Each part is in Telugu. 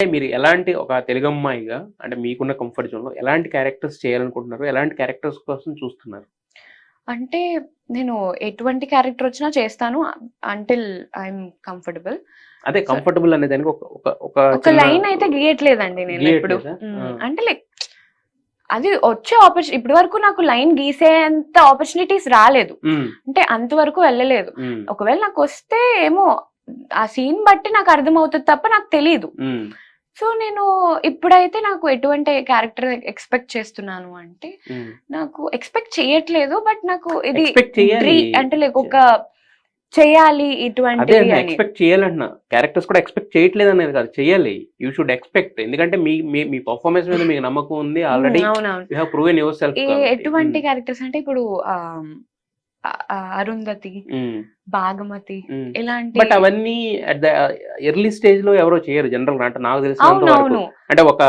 అంటే మీరు ఎలాంటి ఒక తెలుగు అమ్మాయిగా అంటే మీకున్న కంఫర్ట్ జోన్‌లో ఎలాంటి క్యారెక్టర్స్ చేయాలనుకుంటున్నారు? ఎలాంటి క్యారెక్టర్స్ కోసం చూస్తున్నారు? అంటే నేను ఎటువంటి క్యారెక్టర్ వచ్చినా చేస్తాను అంటిల్ ఐఎమ్ కంఫర్టబుల్. అదే సో కంఫర్టబుల్ అనే దానికి ఒక ఒక ఒక ఒక చిన్న లైన్ అయితే గీయట్లేదండి నేను ఎప్పుడు. గీయట్లేదా? ఆ! అంటే లైక్ అది వచ్చే ఇప్పటి వరకు నాకు లైన్ గీసేంత ఆపర్చునిటీస్ రాలేదు. హ్మ్. అంటే అంతవరకు వెళ్ళలేదు. హ్మ్. ఒకవేళ నాకు వస్తే ఏమో ఆ సీన్ బట్టి నాకు అర్థమవుతది తప్ప నాకు తెలీదు. హ్మ్. సో నేను ఇప్పుడైతే నాకు ఎటువంటి క్యారెక్టర్ ఎక్స్పెక్ట్ చేస్తున్నాను అంటే, హ్మ్. నాకు ఎక్స్పెక్ట్ చేయట్లేదు. బట్ నాకు ఇది ఎక్స్‌పెక్ట్ చేయాలి. అంటే లైక్ చే ఒక చేయాలి అదే ఇటువంటివి అన్నా అని. ఎక్స్‌పెక్ట్ చేయాలంటున్నా. క్యారెక్టర్స్ కూడా ఎక్స్‌పెక్ట్ చేయట్లేదనేది కాదు. చేయాలి. You should expect. ఎందుకంటే మీ మీ మీ పెర్ఫార్మన్స్ మీద మీకు నమ్మకం ఉంది. ఆల్రెడీ అవునవును. You have proven your self కాబట్టి. ఎటువంటి హ్మ్. క్యారెక్టర్స్ అంటే ఇప్పుడు అరుంధతి, హ్మ్. భాగమతి హ్మ్. ఇలాంటి. బట్ అవన్నీ అట్ ద ఎర్లీ స్టేజ్‌లో ఎవరో చేయరు జనరల్‌గా. అంటే నాకు తెలిసినంత వరకు. అవునవును. అంటే ఒక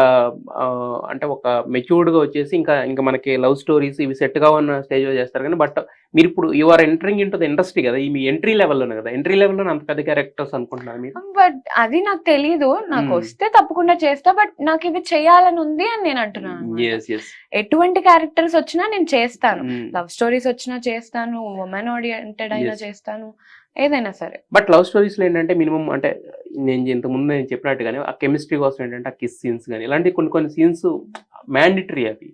అంటే ఒక మెచ్యూర్డ్‌గా వచ్చేసి ఇంకా మనకి లవ్ స్టోరీస్ ఇవి సెట్ కావన్న స్టేజ్‌లో చేస్తారు గానీ, బట్ మీరిప్పుడు you are entering into the industry గదా! ఈ మీ ఎంట్రీ లెవెల్‌లోనే గదా! ఎంట్రీ లెవెల్‌లోనే అంత పెద్ద క్యారెక్టర్స్ అనుకుంటున్నారా మీరు? బట్ అది నాకు తెలీదు. హ్మ్. నాకొస్తే తప్పకుండా చేస్తా. బట్ నాకివి చేయాలని ఉంది అని నేను అంటున్నాననమాట. యెస్. యెస్. ఎటువంటి క్యారెక్టర్స్ వచ్చినా నేను చేస్తాను. హ్మ్. లవ్ స్టోరీస్ వచ్చినా చేస్తాను. వుమెన్ ఓరియెంటెడ్ అయినా యెస్. చేస్తాను. ఏదైనా సరే. బట్ లవ్ స్టోరీస్‌లో ఏంటంటే మినిమమ్ అంటే ఇంతకుముందు నేను చెప్పినట్టుగానే ఆ కెమిస్ట్రీ కోసం ఏంటంటే ఆ కిస్ సీన్స్ గాని, ఇలాంటి కొన్ని కొన్ని సీన్స్ మ్యాండేటరీ అవి.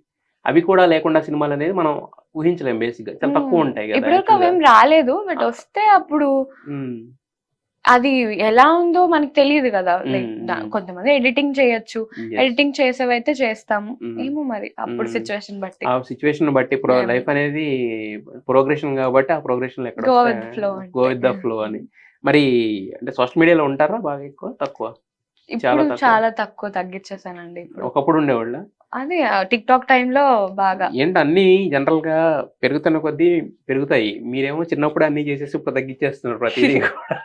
అవి కూడా లేకుండా సినిమాలనేది మనం ఊహించలేం బేసిక్‌గా. చాలా తక్కువుంటాయి గదా! ఇప్పటివరకు యాక్చువల్‌గా. అవేం రాలేదు. బట్ ఆహ్, వస్తే అప్పుడు హ్మ్. అది ఎలా ఉందో మనకు తెలీదు గదా! లైక్ హ్మ్. హ్మ్. కొంతమంది ఎడిటింగ్ చేయొచ్చు. యెస్. ఎడిటింగ్ చేసేవైతే చేస్తాము. హ్మ్. ఏమో మరి అప్పుడు హ్మ్. సిట్యుయేషన్ బట్టి. ఆ సిట్యుయేషన్‌ని బట్టి ఇప్పుడు ఏం లైఫ్ అనేది ప్రోగ్రెషన్ గాబట్టి, ఆ ప్రోగ్రెషన్‌లో గో ఎక్కడొస్తే విత్ ఫ్లో గో అంతే. విత్ ద ఫ్లో అని. మరి అంటే సోషల్ మీడియాలో ఉంటారా బాగా ఎక్కువ? తక్కువ? చాలా ఇప్పుడు తక్కువ? చాలా తక్కువ తగ్గిచ్చేసానండి ఇప్పుడు. ఒకప్పుడు ఉండేవాళ్ళా? అదే టిక్‌టాక్ టైమ్‌లో బాగా. ఏంటి అన్నీ జనరల్‌గా పెరుగుతున్న కొద్దీ పెరుగుతాయి. మీరేమో చిన్నప్పుడు అన్నీ చేసేసి ఇప్పుడు తగ్గిచ్చేస్తున్నారు ప్రతీదీ కూడా.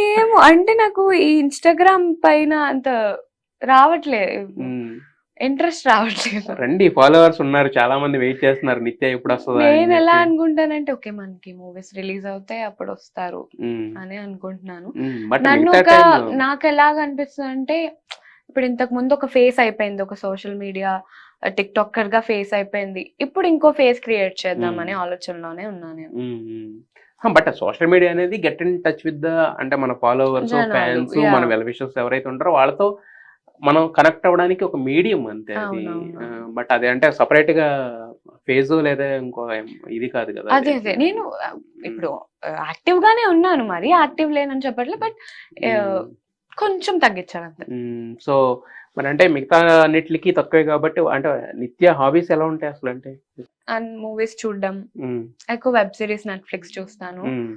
ఏమో అంటే నాకు ఈ ఇన్‌స్టాగ్రామ్ పైన అంత రావట్లే. హ్మ్. ఇంట్రెస్ట్ రావట్లేదు. రండి ఫాలోవర్స్ ఉన్నారు. చాలా మంది వెయిట్ చేస్తున్నారు. నిత్య ఎప్పుడొస్తదా అని నేనెలా జెప్పి. అనుకుంటానంటే ఓకే. మనకి మూవీస్ రిలీజ్ అవుతాయి అప్పుడొస్తారు హ్మ్. అని అనుకుంటున్నాను. హ్మ్. బట్ నన్ను మిగతా టైంలో నాకెలాగ అనిపిస్తదంటే ఇప్పుడు ఇంతకు ముందు ఒక ఫేస్ అయిపోయింది. ఒక సోషల్ మీడియా టిక్‌టాకర్‌గా ఫేస్ అయిపోయింది. ఇప్పుడు ఇంకో ఫేస్ క్రియేట్ చేద్దాం హ్మ్. అనే ఆలోచనలోనే ఉన్నా నేను. హ్మ్. హ్మ్. బట్ సోషల్ మీడియా అనేది get in touch with the అంటే మన ఫాలోవర్స్, జనాలు. ఫాన్స్, మన యాహ్! వెల్ విషర్స్ ఎవరైతే ఉంటారో వాళ్ళతో మనం కనెక్ట్ అవ్వడానికి ఒక మీడియం అంతే అది. అవునవునవును. బట్ అది అంటే సెపరేట్‌గా ఫేజో లేదా ఇంకో ఇది కాదు కదా! అది. అదే. నేను హ్మ్. ఇప్పుడు యాక్టివ్‌గానే ఉన్నాను. మరీ యాక్టివ్ లేనని చెప్పట్లే. బట్ హ్మ్. ఆహ్, కొంచెం తగ్గించానంతే. హ్మ్. సో, మరంటే మిగతా అన్నిట్లికి తక్కువే కాబట్టి అంటే నిత్య హాబీస్ ఎలా ఉంటాయి అసలంటే? అండ్ మూవీస్ చూడడం. హ్మ్. ఎక్కువ వెబ్ సీరీస్ నెట్‌ఫ్లిక్స్ చూస్తాను. హ్మ్.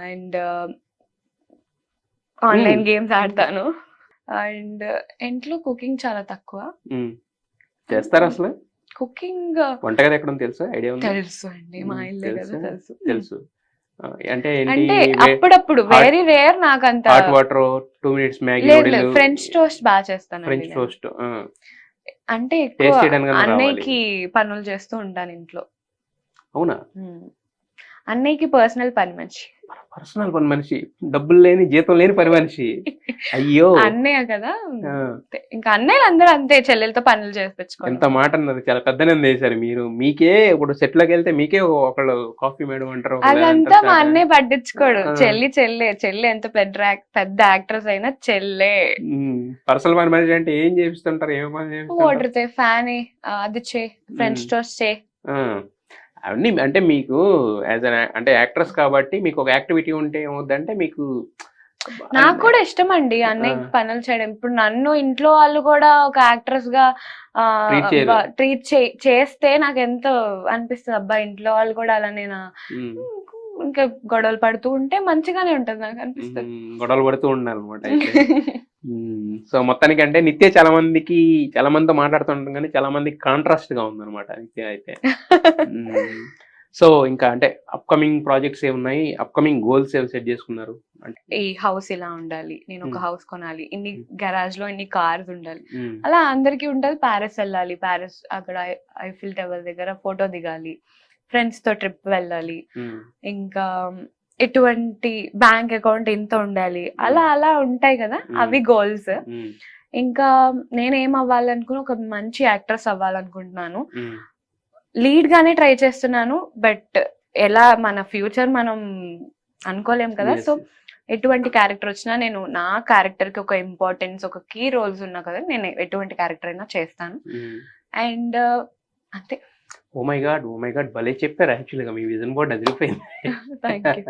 అండ్ హ్మ్. ఆన్‌లైన్ గేమ్స్ ఆడతాను. అండ్ ఇంట్లో కుకింగ్ చాలా తక్కువ. హ్మ్. అండ్ చేస్తారా అసలు? కుకింగ్ వంటగది ఎక్కడుందో తెలుసా? ఐడియా ఉందా? తెలుసు అండి. మా హ్మ్. ఇల్లే కదా! తెలుసా? తెలుసు. తెలుసు. అంటే ఏంటి అంటే వే అప్పుడప్పుడు హాట్ వెరీ రేర్ నాకంత. హాట్ వాటరు, 2 మినిట్స్ మ్యాగీ లేదు. నూడిల్లు, ఫ్రెంచ్ టోస్ట్ చేస్తానండి ఫ్రెంచ్ నేను. టోస్ట్. ఆ! అంటే ఎక్కువ టేస్ట్ చేయడానికన్నా రావాలి. అన్నయ్యకి పనులు చేస్తూ ఉంటాను ఇంట్లో. అవునా? హ్మ్. అన్నయ్యకి పర్సనల్ పని మనిషి. పర్సనల్ పని మనిషి. డబ్బులు లేని, జీతం లేని పని మనిషి. అయ్యో! అన్నయ్య కదా! ఆ! అంతే. ఇంకా అన్నయ్యలందరూ అంతే చెల్లెలతో పనులు చేపిచ్చుకోవడం. ఎంత మాటన్నారు. చాలా పెద్ద నిందేశారు మీరు. మీకే ఇప్పుడు సెట్‌లోకెళ్తే మీకే ఒకళ్ళు కాఫీ మేడం అంటారు. ఒకళ్ళు అదంతా అంటారు మా చాట. అన్నయ్య పట్టించుకోడు. ఆ! చెల్లె. చెల్లి ఎంత పెద్ద యాక్ట్రెస్ అయినా చెల్లె. హ్మ్. పర్సనల్ పని మనిషి అంటే ఏం చేపిస్తుంటారు? ఏం పని చేపిస్తుంటారు? వాటర్ తే, ఫ్యాన్ ఎయ్, అది చెయ్, ఫ్రెంచ్ హ్మ్. టోస్ట్ చెయ్. ఆ! అవన్నీ అంటే మీకు యాస్ ఎన్ అంటే యాక్ట్రెస్ కాబట్టి మీకొక యాక్టివిటీ ఉంటే ఏమవుద్దంటే మీకు నాకు అంటే కూడా ఇష్టమండి ఆ! అన్నయ్యకి పనులు చేయడం. ఇప్పుడు నన్ను ఇంట్లో వాళ్ళు కూడా ఒక యాక్ట్రెస్‌గా ట్రీట్ చేయరు. ట్రీట్ చేస్తే నాకెంతో అనిపిస్తది. అబ్బా! ఇంట్లో వాళ్ళు కూడా అలానేనా. హ్మ్. హ్మ్. ఇంకా గొడవలు పడుతూ ఉంటే మంచిగానే ఉంటది హుహు. నాకనిపిస్తది. గొడవలు పడుతూ ఉండాలన్నమాట అయితే. హ్మ్. సో, మొత్తానికంటే నిత్య చాలా మందితో మాట్లాడుతుంటాం గానీ, చాలా మందికి కాంట్రాస్ట్‌గా ఉందన్నమాట నిత్య అయితే. హ్మ్. సో, ఇంకా అంటే అప్‌కమింగ్ ప్రాజెక్ట్స్ ఏమున్నాయి? అప్‌కమింగ్ గోల్స్ ఏవి సెట్ చేసుకున్నారు? అంటే ఈ హౌస్ ఇలా ఉండాలి. నేనొక హ్మ్. హౌస్ కొనాలి. హ్మ్. గరాజ్‌లో ఇన్ని కార్స్ ఉండాలి. హ్మ్. అలా అందరికీ ఉంటది. పారిస్ ఎళ్ళాలి. పారిస్ అక్కడ ఐఫిల్ టవర్ దగ్గర ఫోటో దిగాలి. ఫ్రెండ్స్‌తో ట్రిప్ వెళ్ళాలి. హ్మ్. ఇంకా ఇటువంటి బ్యాంక్ అకౌంట్ ఇంత ఉండాలి, అలా అలా ఉంటాయి కదా, అవి గోల్స్. ఇంకా నేనేం అవ్వాలనుకుని ఒక మంచి యాక్ట్రెస్ అవ్వాలనుకుంటున్నాను. లీడ్ గానే ట్రై చేస్తున్నాను, బట్ ఎలా మన ఫ్యూచర్ మనం అనుకోలేం కదా. సో ఎటువంటి క్యారెక్టర్ వచ్చినా నేను నా క్యారెక్టర్ కి ఒక ఇంపార్టెన్స్, ఒక కీ రోల్స్ ఉన్నా కదా, నేను ఎటువంటి క్యారెక్టర్ అయినా చేస్తాను. అండ్ అంతే. ఓ మై గాడ్ భలే చెప్పారు. యాక్చువల్గా మీ విజన్ బోర్డ్ అదిరిపోయింది. Thank you.